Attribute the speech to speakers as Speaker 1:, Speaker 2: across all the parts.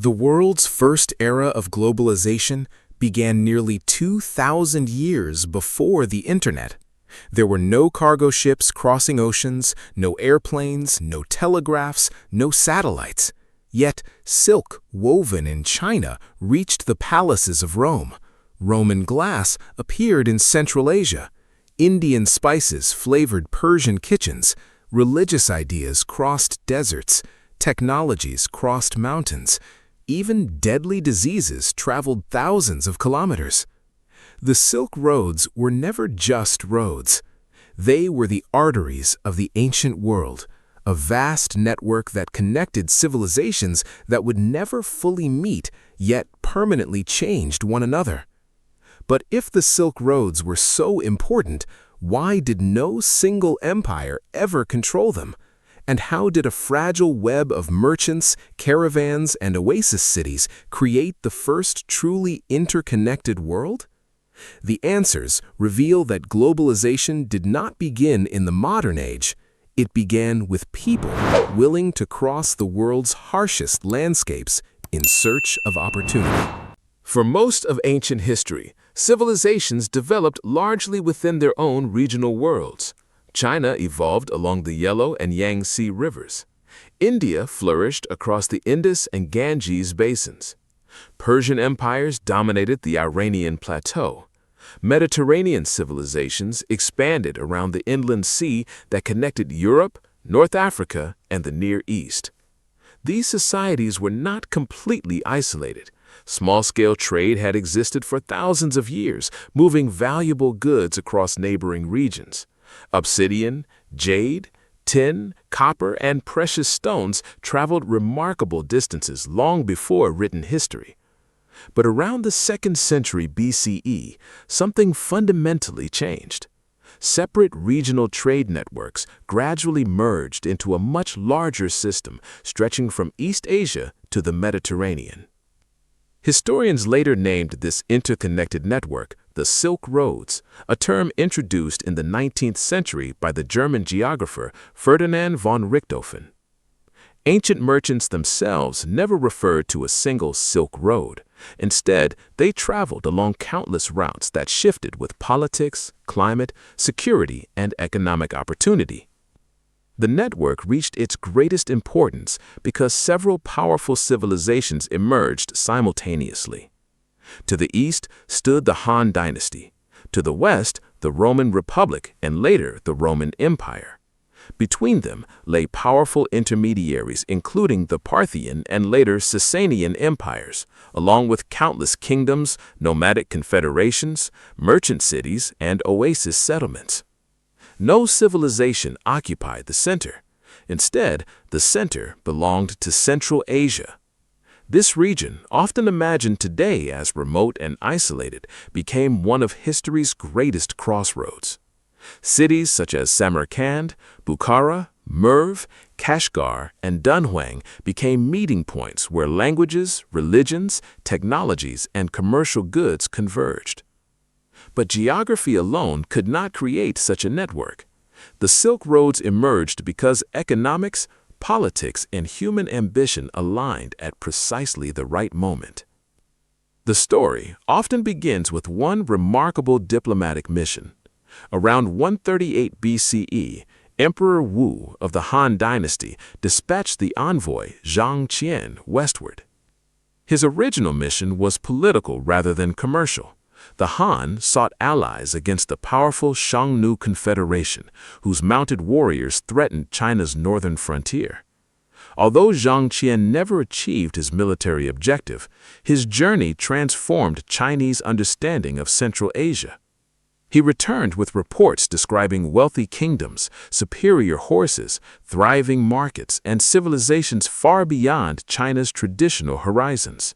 Speaker 1: The world's first era of globalization began nearly 2,000 years before the Internet. There were no cargo ships crossing oceans, no airplanes, no telegraphs, no satellites. Yet silk woven in China reached the palaces of Rome. Roman glass appeared in Central Asia. Indian spices flavored Persian kitchens. Religious ideas crossed deserts. Technologies crossed mountains. Even deadly diseases traveled thousands of kilometers. The Silk Roads were never just roads. They were the arteries of the ancient world, a vast network that connected civilizations that would never fully meet, yet permanently changed one another. But if the Silk Roads were so important, why did no single empire ever control them? And how did a fragile web of merchants, caravans, and oasis cities create the first truly interconnected world? The answers reveal that globalization did not begin in the modern age. It began with people willing to cross the world's harshest landscapes in search of opportunity.
Speaker 2: For most of ancient history, civilizations developed largely within their own regional worlds. China evolved along the Yellow and Yangtze rivers. India flourished across the Indus and Ganges basins. Persian empires dominated the Iranian plateau. Mediterranean civilizations expanded around the inland sea that connected Europe, North Africa, and the Near East. These societies were not completely isolated. Small-scale trade had existed for thousands of years, moving valuable goods across neighboring regions. Obsidian, jade, tin, copper, and precious stones traveled remarkable distances long before written history. But around the 2nd century BCE, something fundamentally changed. Separate regional trade networks gradually merged into a much larger system stretching from East Asia to the Mediterranean. Historians later named this interconnected network the Silk Roads, a term introduced in the 19th century by the German geographer Ferdinand von Richthofen. Ancient merchants themselves never referred to a single Silk Road. Instead, they traveled along countless routes that shifted with politics, climate, security, and economic opportunity. The network reached its greatest importance because several powerful civilizations emerged simultaneously. To the east stood the Han Dynasty. To the west, the Roman Republic and later the Roman Empire. Between them lay powerful intermediaries including the Parthian and later Sasanian empires, along with countless kingdoms, nomadic confederations, merchant cities, and oasis settlements. No civilization occupied the center. Instead, the center belonged to Central Asia. This region, often imagined today as remote and isolated, became one of history's greatest crossroads. Cities such as Samarkand, Bukhara, Merv, Kashgar, and Dunhuang became meeting points where languages, religions, technologies, and commercial goods converged. But geography alone could not create such a network. The Silk Roads emerged because economics, politics, and human ambition aligned at precisely the right moment. The story often begins with one remarkable diplomatic mission. Around 138 BCE, Emperor Wu of the Han Dynasty dispatched the envoy Zhang Qian westward. His original mission was political rather than commercial. The Han sought allies against the powerful Xiongnu Confederation, whose mounted warriors threatened China's northern frontier. Although Zhang Qian never achieved his military objective, his journey transformed Chinese understanding of Central Asia. He returned with reports describing wealthy kingdoms, superior horses, thriving markets, and civilizations far beyond China's traditional horizons.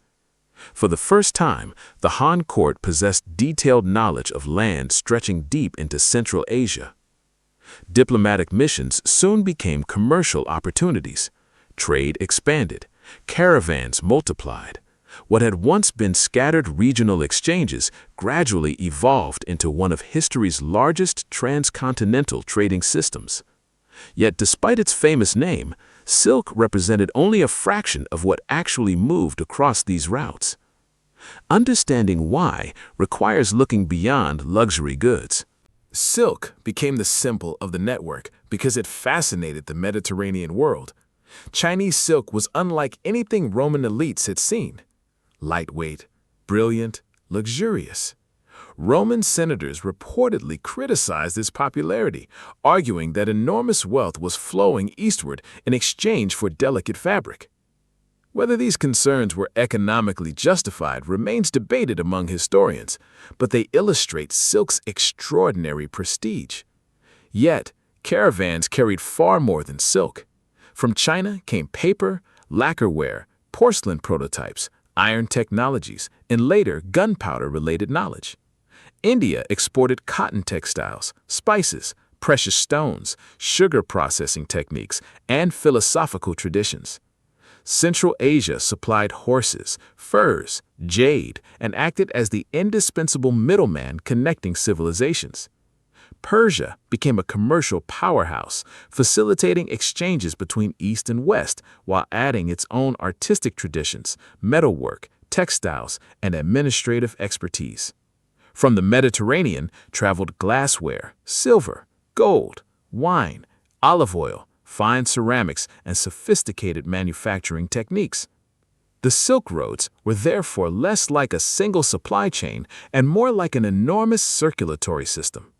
Speaker 2: For the first time, the Han court possessed detailed knowledge of land stretching deep into Central Asia. Diplomatic missions soon became commercial opportunities. Trade expanded. Caravans multiplied. What had once been scattered regional exchanges gradually evolved into one of history's largest transcontinental trading systems. Yet despite its famous name, silk represented only a fraction of what actually moved across these routes. Understanding why requires looking beyond luxury goods.
Speaker 1: Silk became the symbol of the network because it fascinated the Mediterranean world. Chinese silk was unlike anything Roman elites had seen. Lightweight, brilliant, luxurious. Roman senators reportedly criticized its popularity, arguing that enormous wealth was flowing eastward in exchange for delicate fabric. Whether these concerns were economically justified remains debated among historians, but they illustrate silk's extraordinary prestige. Yet, caravans carried far more than silk. From China came paper, lacquerware, porcelain prototypes, iron technologies, and later gunpowder-related knowledge. India exported cotton textiles, spices, precious stones, sugar processing techniques, and philosophical traditions. Central Asia supplied horses, furs, jade, and acted as the indispensable middleman connecting civilizations. Persia became a commercial powerhouse, facilitating exchanges between East and West while adding its own artistic traditions, metalwork, textiles, and administrative expertise. From the Mediterranean traveled glassware, silver, gold, wine, olive oil, fine ceramics, and sophisticated manufacturing techniques. The Silk Roads were therefore less like a single supply chain and more like an enormous circulatory system.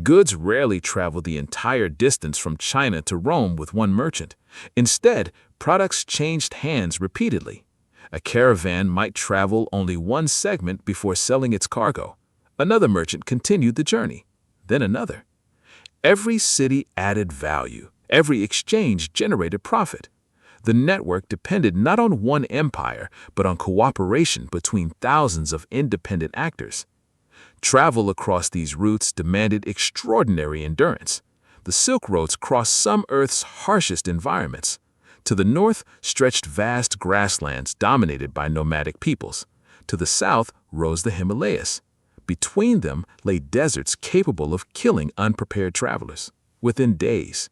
Speaker 1: Goods rarely traveled the entire distance from China to Rome with one merchant. Instead, products changed hands repeatedly. A caravan might travel only one segment before selling its cargo. Another merchant continued the journey, then another. Every city added value. Every exchange generated profit. The network depended not on one empire, but on cooperation between thousands of independent actors. Travel across these routes demanded extraordinary endurance. The Silk Roads crossed some Earth's harshest environments. To the north stretched vast grasslands dominated by nomadic peoples. To the south rose the Himalayas. Between them lay deserts capable of killing unprepared travelers within days.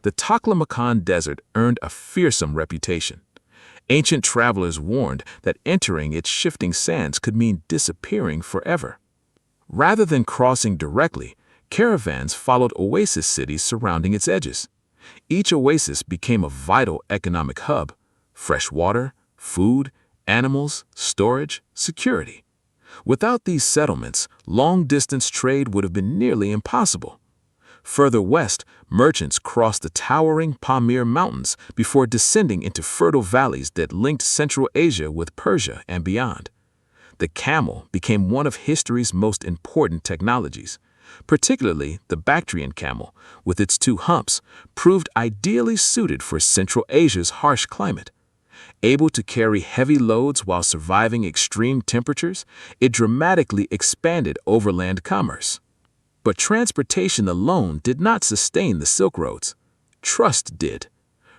Speaker 1: The Taklamakan Desert earned a fearsome reputation. Ancient travelers warned that entering its shifting sands could mean disappearing forever. Rather than crossing directly, caravans followed oasis cities surrounding its edges. Each oasis became a vital economic hub: fresh water, food, animals, storage, security. Without these settlements, long-distance trade would have been nearly impossible. Further west, merchants crossed the towering Pamir Mountains before descending into fertile valleys that linked Central Asia with Persia and beyond. The camel became one of history's most important technologies. Particularly the Bactrian camel, with its two humps, proved ideally suited for Central Asia's harsh climate. Able to carry heavy loads while surviving extreme temperatures, it dramatically expanded overland commerce. But transportation alone did not sustain the Silk Roads. Trust did.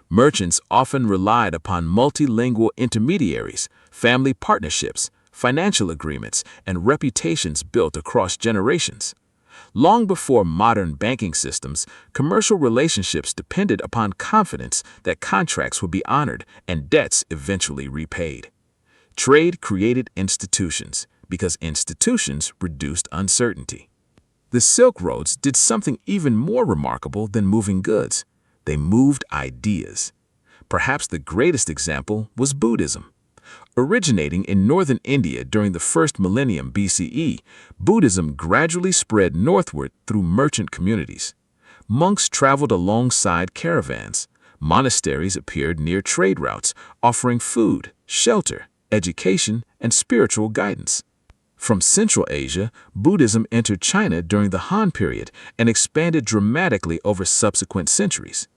Speaker 1: Merchants often relied upon multilingual intermediaries, family partnerships, financial agreements, and reputations built across generations. Long before modern banking systems, commercial relationships depended upon confidence that contracts would be honored and debts eventually repaid. Trade created institutions because institutions reduced uncertainty. The Silk Roads did something even more remarkable than moving goods. They moved ideas. Perhaps the greatest example was Buddhism. Originating in northern India during the first millennium BCE, Buddhism gradually spread northward through merchant communities. Monks traveled alongside caravans. Monasteries appeared near trade routes, offering food, shelter, education, and spiritual guidance. From Central Asia, Buddhism entered China during the Han period and expanded dramatically over subsequent centuries.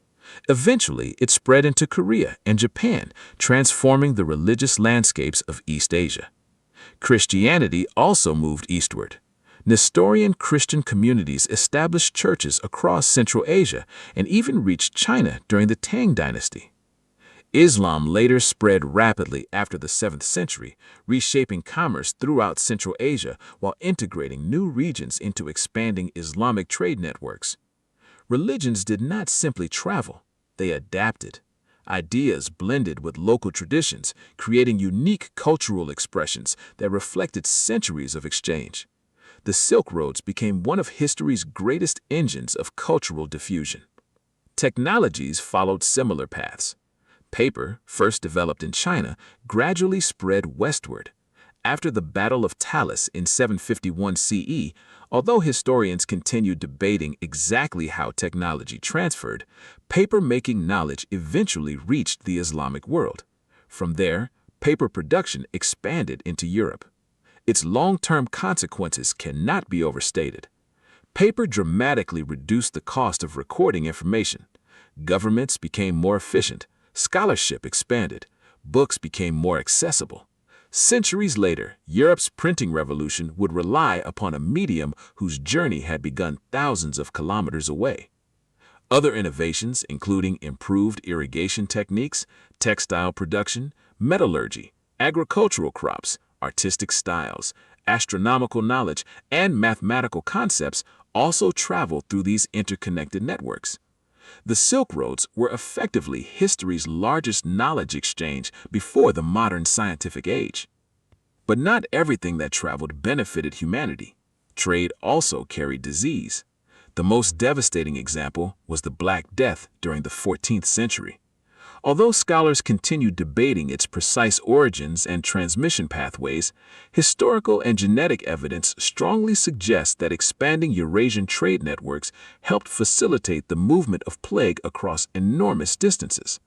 Speaker 1: Eventually, it spread into Korea and Japan, transforming the religious landscapes of East Asia. Christianity also moved eastward. Nestorian Christian communities established churches across Central Asia and even reached China during the Tang Dynasty. Islam later spread rapidly after the 7th century, reshaping commerce throughout Central Asia while integrating new regions into expanding Islamic trade networks. Religions did not simply travel, they adapted.
Speaker 2: Ideas blended with local traditions, creating unique cultural expressions that reflected centuries of exchange. The Silk Roads became one of history's greatest engines of cultural diffusion. Technologies followed similar paths. Paper, first developed in China, gradually spread westward. After the Battle of Talas in 751 CE, although historians continue debating exactly how technology transferred, paper-making knowledge eventually reached the Islamic world. From there, paper production expanded into Europe. Its long-term consequences cannot be overstated. Paper dramatically reduced the cost of recording information. Governments became more efficient, scholarship expanded, books became more accessible. Centuries later, Europe's printing revolution would rely upon a medium whose journey had begun thousands of kilometers away. Other innovations, including improved irrigation techniques, textile production, metallurgy, agricultural crops, artistic styles, astronomical knowledge, and mathematical concepts, also traveled through these interconnected networks. The Silk Roads were effectively history's largest knowledge exchange before the modern scientific age. But not everything that traveled benefited humanity. Trade also carried disease. The most devastating example was the Black Death during the 14th century. Although scholars continue debating its precise origins and transmission pathways, historical and genetic evidence strongly suggests that expanding Eurasian trade networks helped facilitate the movement of plague across enormous distances.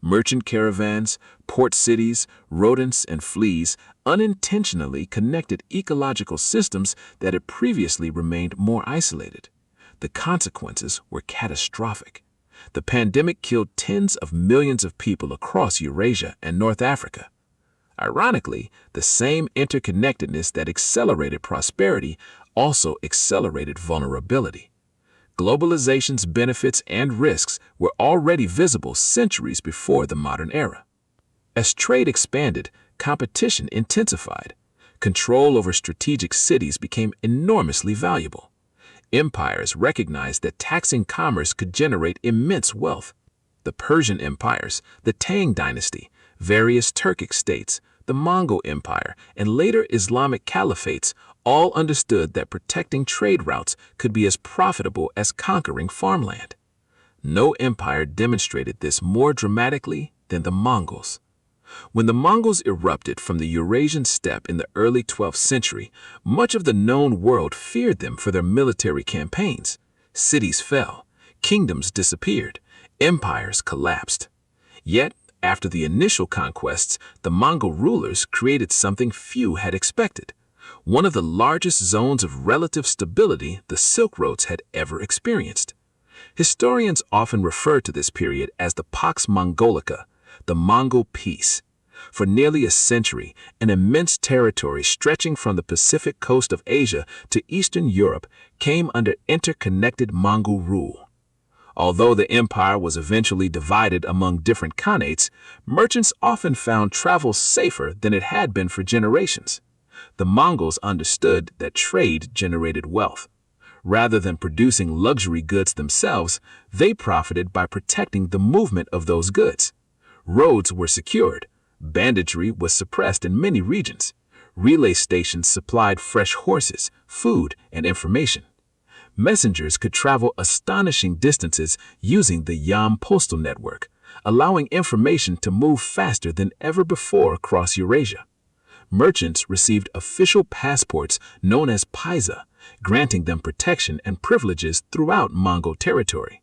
Speaker 2: Merchant caravans, port cities, rodents, and fleas unintentionally connected ecological systems that had previously remained more isolated. The consequences were catastrophic. The pandemic killed tens of millions of people across Eurasia and North Africa. Ironically, the same interconnectedness that accelerated prosperity also accelerated vulnerability. Globalization's benefits and risks were already visible centuries before the modern era. As trade expanded, competition intensified. Control over strategic cities became enormously valuable. Empires recognized that taxing commerce could generate immense wealth. The Persian empires, the Tang dynasty, various Turkic states, the Mongol Empire, and later Islamic caliphates all understood that protecting trade routes could be as profitable as conquering farmland. No empire demonstrated this more dramatically than the Mongols. When the Mongols erupted from the Eurasian steppe in the early 12th century, much of the known world feared them for their military campaigns. Cities fell, kingdoms disappeared, empires collapsed. Yet, after the initial conquests, the Mongol rulers created something few had expected: one of the largest zones of relative stability the Silk Roads had ever experienced. Historians often refer to this period as the Pax Mongolica, the Mongol Peace. For nearly a century, an immense territory stretching from the Pacific coast of Asia to Eastern Europe came under interconnected Mongol rule. Although the empire was eventually divided among different khanates, merchants often found travel safer than it had been for generations. The Mongols understood that trade generated wealth. Rather than producing luxury goods themselves, they profited by protecting the movement of those goods. Roads were secured. Banditry was suppressed in many regions. Relay stations supplied fresh horses, food, and information. Messengers could travel astonishing distances using the Yam postal network, allowing information to move faster than ever before across Eurasia. Merchants received official passports known as paisa, granting them protection and privileges throughout Mongol territory.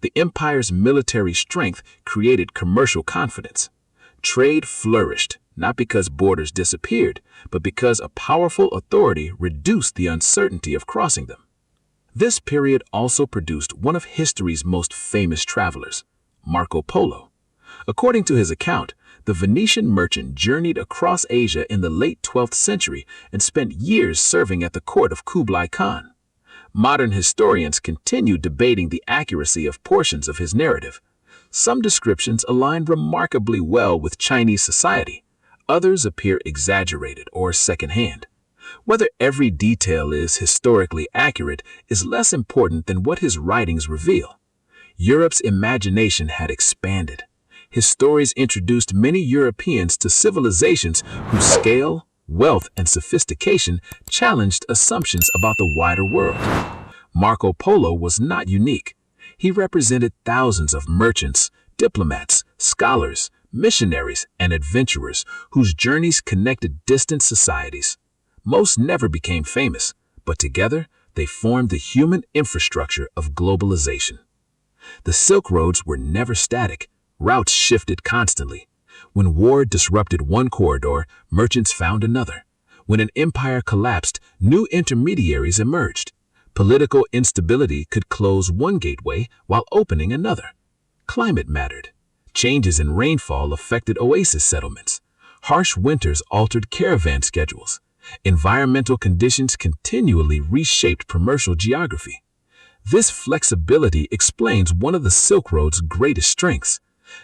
Speaker 2: The empire's military strength created commercial confidence. Trade flourished, not because borders disappeared, but because a powerful authority reduced the uncertainty of crossing them. This period also produced one of history's most famous travelers, Marco Polo. According to his account, the Venetian merchant journeyed across Asia in the late 12th century and spent years serving at the court of Kublai Khan. Modern historians continue debating the accuracy of portions of his narrative. Some descriptions align remarkably well with Chinese society. Others appear exaggerated or secondhand. Whether every detail is historically accurate is less important than what his writings reveal. Europe's imagination had expanded. his stories introduced many Europeans to civilizations whose scale, wealth, and sophistication challenged assumptions about the wider world. Marco Polo was not unique. He represented thousands of merchants, diplomats, scholars, missionaries, and adventurers whose journeys connected distant societies. Most never became famous, but together they formed the human infrastructure of globalization. The Silk Roads were never static. Routes shifted constantly. When war disrupted one corridor, merchants found another. When an empire collapsed, new intermediaries emerged. Political instability could close one gateway while opening another. Climate mattered. Changes in rainfall affected oasis settlements. Harsh winters altered caravan schedules. Environmental conditions continually reshaped commercial geography. This flexibility explains one of the Silk Road's greatest strengths.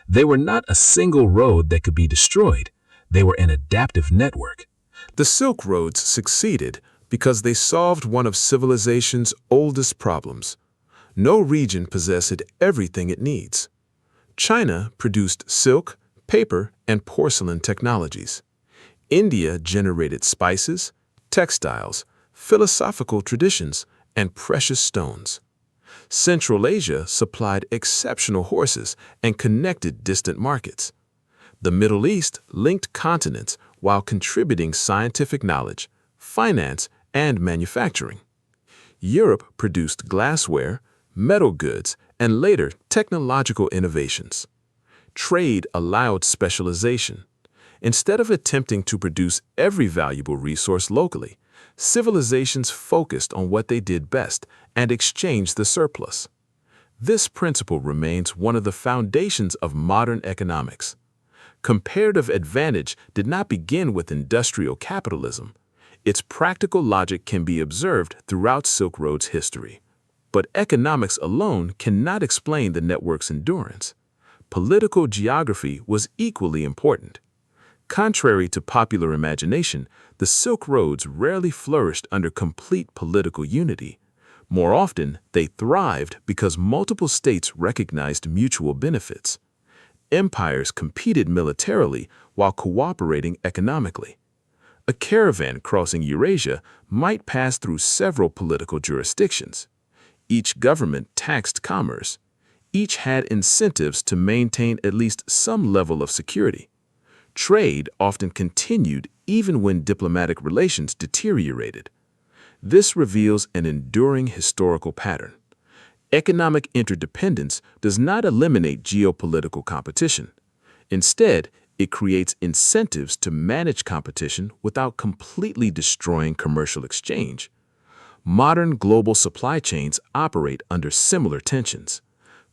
Speaker 2: They were not a single road that could be destroyed. They were an adaptive network.
Speaker 1: The Silk Roads succeeded because they solved one of civilization's oldest problems. No region possessed everything it needs. China produced silk, paper, and porcelain technologies. India generated spices, textiles, philosophical traditions, and precious stones. Central Asia supplied exceptional horses and connected distant markets. The Middle East linked continents while contributing scientific knowledge, finance, and manufacturing. Europe produced glassware, metal goods, and later technological innovations. Trade allowed specialization. Instead of attempting to produce every valuable resource locally, civilizations focused on what they did best and exchanged the surplus. This principle remains one of the foundations of modern economics. Comparative advantage did not begin with industrial capitalism. Its practical logic can be observed throughout Silk Road's history. But economics alone cannot explain the network's endurance. Political geography was equally important. Contrary to popular imagination, the Silk Roads rarely flourished under complete political unity. More often, they thrived because multiple states recognized mutual benefits. Empires competed militarily while cooperating economically. A caravan crossing Eurasia might pass through several political jurisdictions. Each government taxed commerce. Each had incentives to maintain at least some level of security. Trade often continued even when diplomatic relations deteriorated. This reveals an enduring historical pattern. Economic interdependence does not eliminate geopolitical competition. Instead, it creates incentives to manage competition without completely destroying commercial exchange. Modern global supply chains operate under similar tensions.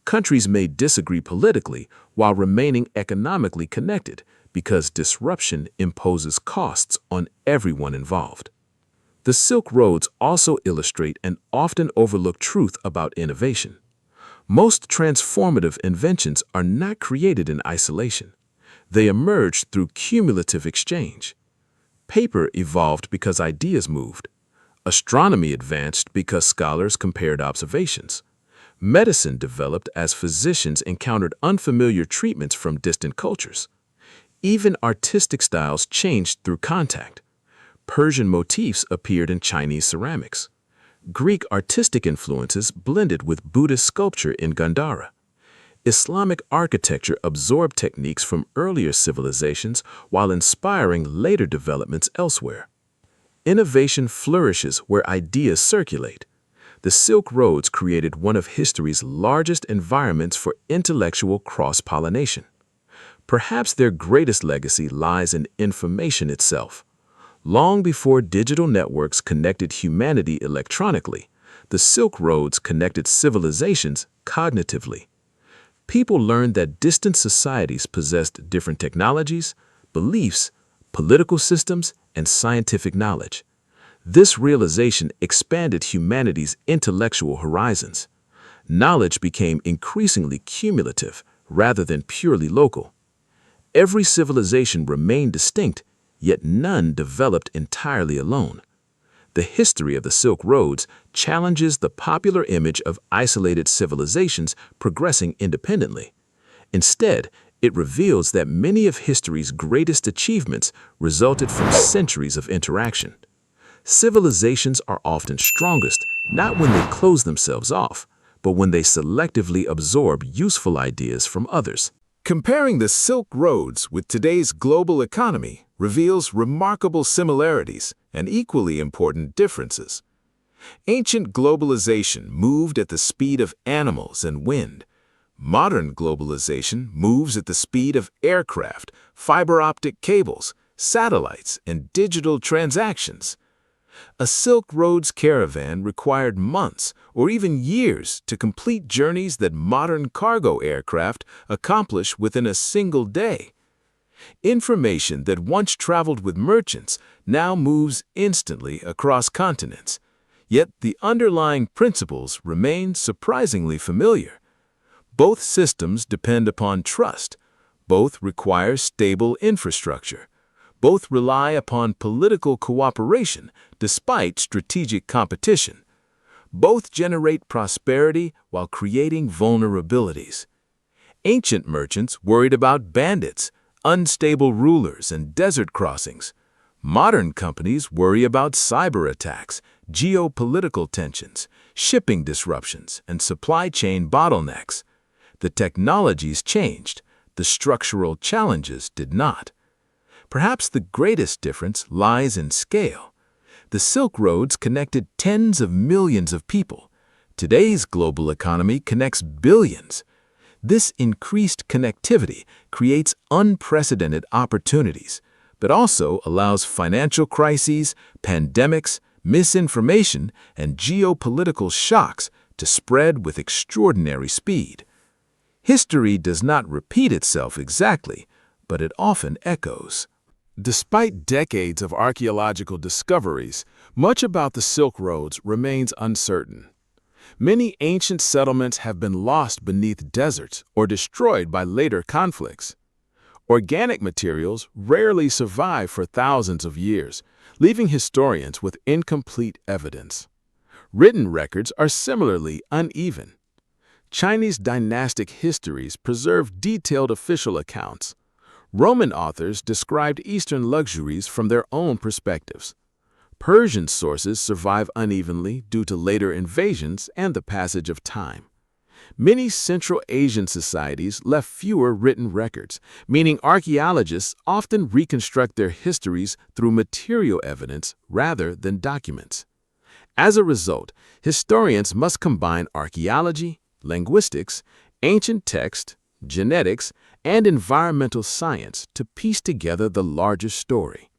Speaker 1: Countries may disagree politically while remaining economically connected because disruption imposes costs on everyone involved. The Silk Roads also illustrate an often overlooked truth about innovation. Most transformative inventions are not created in isolation. They emerge through cumulative exchange. Paper evolved because ideas moved. Astronomy advanced because scholars compared observations. Medicine developed as physicians encountered unfamiliar treatments from distant cultures. Even artistic styles changed through contact. Persian motifs appeared in Chinese ceramics. Greek artistic influences blended with Buddhist sculpture in Gandhara. Islamic architecture absorbed techniques from earlier civilizations while inspiring later developments elsewhere. Innovation flourishes where ideas circulate. The Silk Roads created one of history's largest environments for intellectual cross-pollination. Perhaps their greatest legacy lies in information itself. Long before digital networks connected humanity electronically, the Silk Roads connected civilizations cognitively. People learned that distant societies possessed different technologies, beliefs, political systems, and scientific knowledge. This realization expanded humanity's intellectual horizons. Knowledge became increasingly cumulative rather than purely local. Every civilization remained distinct, yet none developed entirely alone. The history of the Silk Roads challenges the popular image of isolated civilizations progressing independently. Instead,
Speaker 2: It reveals that many of history's greatest achievements resulted from centuries of interaction. Civilizations are often strongest not when they close themselves off, but when they selectively absorb useful ideas from others.
Speaker 1: Comparing the Silk Roads with today's global economy reveals remarkable similarities and equally important differences. Ancient globalization moved at the speed of animals and wind. Modern globalization moves at the speed of aircraft, fiber optic cables, satellites, and digital transactions. A Silk Roads caravan required months or even years to complete journeys that modern cargo aircraft accomplish within a single day. Information that once traveled with merchants now moves instantly across continents. Yet the underlying principles remain surprisingly familiar. Both systems depend upon trust. Both require stable infrastructure. Both rely upon political cooperation despite strategic competition. Both generate prosperity while creating vulnerabilities. Ancient merchants worried about bandits, unstable rulers, and desert crossings. Modern companies worry about cyber attacks, geopolitical tensions, shipping disruptions, and supply chain bottlenecks. The technologies changed, the structural challenges did not. Perhaps the greatest difference lies in scale. The Silk Roads connected tens of millions of people. Today's global economy connects billions. This increased connectivity creates unprecedented opportunities, but also allows financial crises, pandemics, misinformation, and geopolitical shocks to spread with extraordinary speed. History does not repeat itself exactly, but it often echoes. Despite decades of archaeological discoveries, much about the Silk Roads remains uncertain. Many ancient settlements have been lost beneath deserts or destroyed by later conflicts. Organic materials rarely survive for thousands of years, leaving historians with incomplete evidence. Written records are similarly uneven. Chinese dynastic histories preserve detailed official accounts. Roman authors described Eastern luxuries from their own perspectives. Persian sources survive unevenly due to later invasions and the passage of time. Many Central Asian societies left fewer written records, meaning archaeologists often reconstruct their histories through material evidence rather than documents. As a result, historians must combine archaeology, linguistics, ancient text, genetics, and environmental science to piece together the larger story.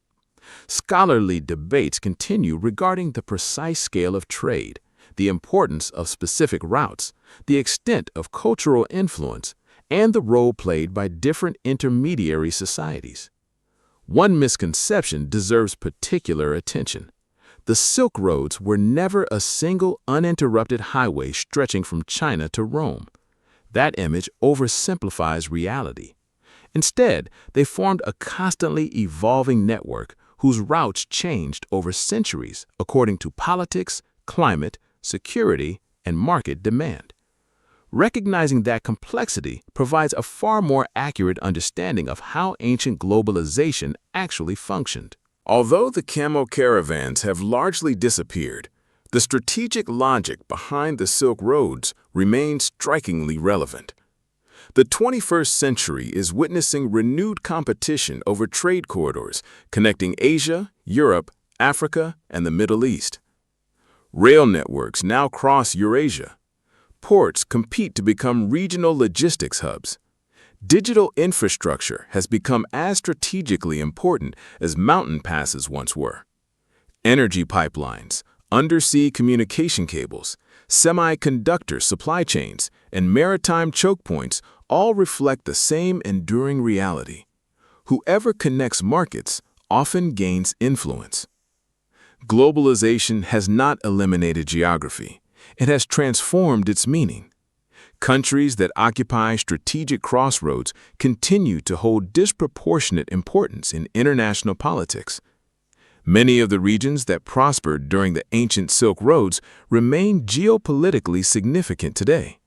Speaker 1: Scholarly debates continue regarding the precise scale of trade, the importance of specific routes, the extent of cultural influence, and the role played by different intermediary societies. One misconception deserves particular attention. The Silk Roads were never a single uninterrupted highway stretching from China to Rome. That image oversimplifies reality. Instead, they formed a constantly evolving network whose routes changed over centuries according to politics, climate, security, and market demand. Recognizing that complexity provides a far more accurate understanding of how ancient globalization actually functioned. Although the camel caravans have largely disappeared, the strategic logic behind the Silk Roads remains strikingly relevant. The 21st century is witnessing renewed competition over trade corridors connecting Asia, Europe, Africa, and the Middle East. Rail networks now cross Eurasia. Ports compete to become regional logistics hubs. Digital infrastructure has become as strategically important as mountain passes once were. Energy pipelines, undersea communication cables, semiconductor supply chains, and maritime choke points all reflect the same enduring reality. Whoever connects markets often gains influence. Globalization has not eliminated geography. It has transformed its meaning. Countries that occupy strategic crossroads continue to hold disproportionate importance in international politics. Many of the regions that prospered during the ancient Silk Roads remain geopolitically significant today.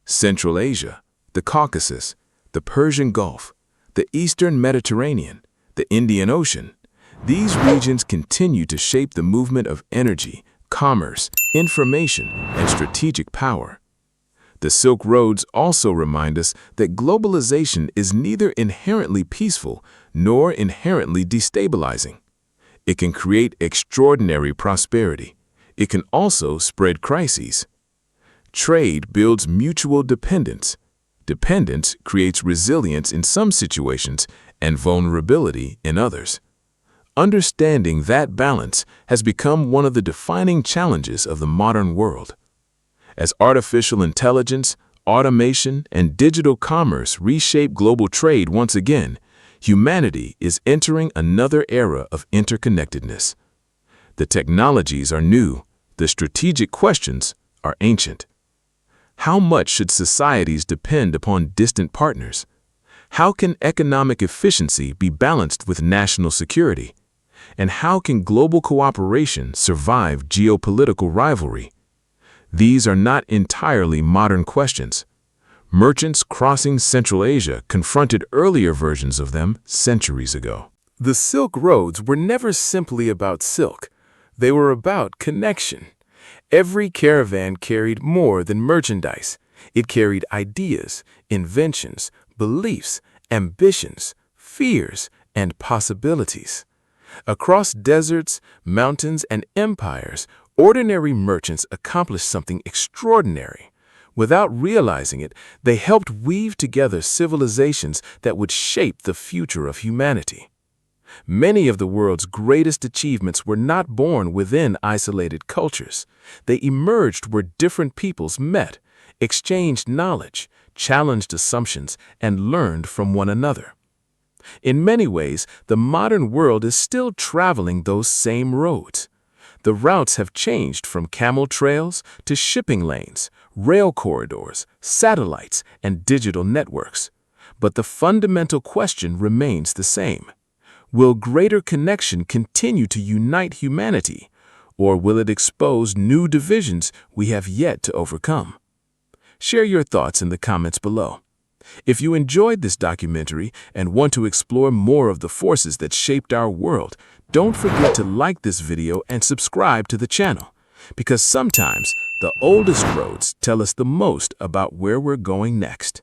Speaker 1: Central Asia, the Caucasus,
Speaker 2: the Persian Gulf, the Eastern Mediterranean, the Indian Ocean. These regions continue to shape the movement of energy, commerce, information, and strategic power. The Silk Roads also remind us that globalization is neither inherently peaceful nor inherently destabilizing. It can create extraordinary prosperity. It can also spread crises. Trade builds mutual dependence. Dependence creates resilience in some situations and vulnerability in others. Understanding that balance has become one of the defining challenges of the modern world. As artificial intelligence, automation, and digital commerce reshape global trade once again, humanity is entering another era of interconnectedness. The technologies are new, the strategic questions are ancient. How much should societies depend upon distant partners? How can economic efficiency be balanced with national security? And how can global cooperation survive geopolitical rivalry? These are not entirely modern questions. Merchants crossing Central Asia confronted earlier versions of them centuries ago.
Speaker 1: The Silk Roads were never simply about silk. They were about connection. Every caravan carried more than merchandise. It carried ideas, inventions, beliefs, ambitions, fears, and possibilities. Across deserts, mountains, and empires, ordinary merchants accomplished something extraordinary. Without realizing it, they helped weave together civilizations that would shape the future of humanity. Many of the world's greatest achievements were not born within isolated cultures. They emerged where different peoples met, exchanged knowledge, challenged assumptions, and learned from one another. In many ways, the modern world is still traveling those same roads. The routes have changed from camel trails to shipping lanes, rail corridors, satellites, and digital networks. But the fundamental question remains the same. Will greater connection continue to unite humanity, or will it expose new divisions we have yet to overcome? Share your thoughts in the comments below. If you enjoyed this documentary and want to explore more of the forces that shaped our world, don't forget to like this video and subscribe to the channel, because sometimes the oldest roads tell us the most about where we're going next.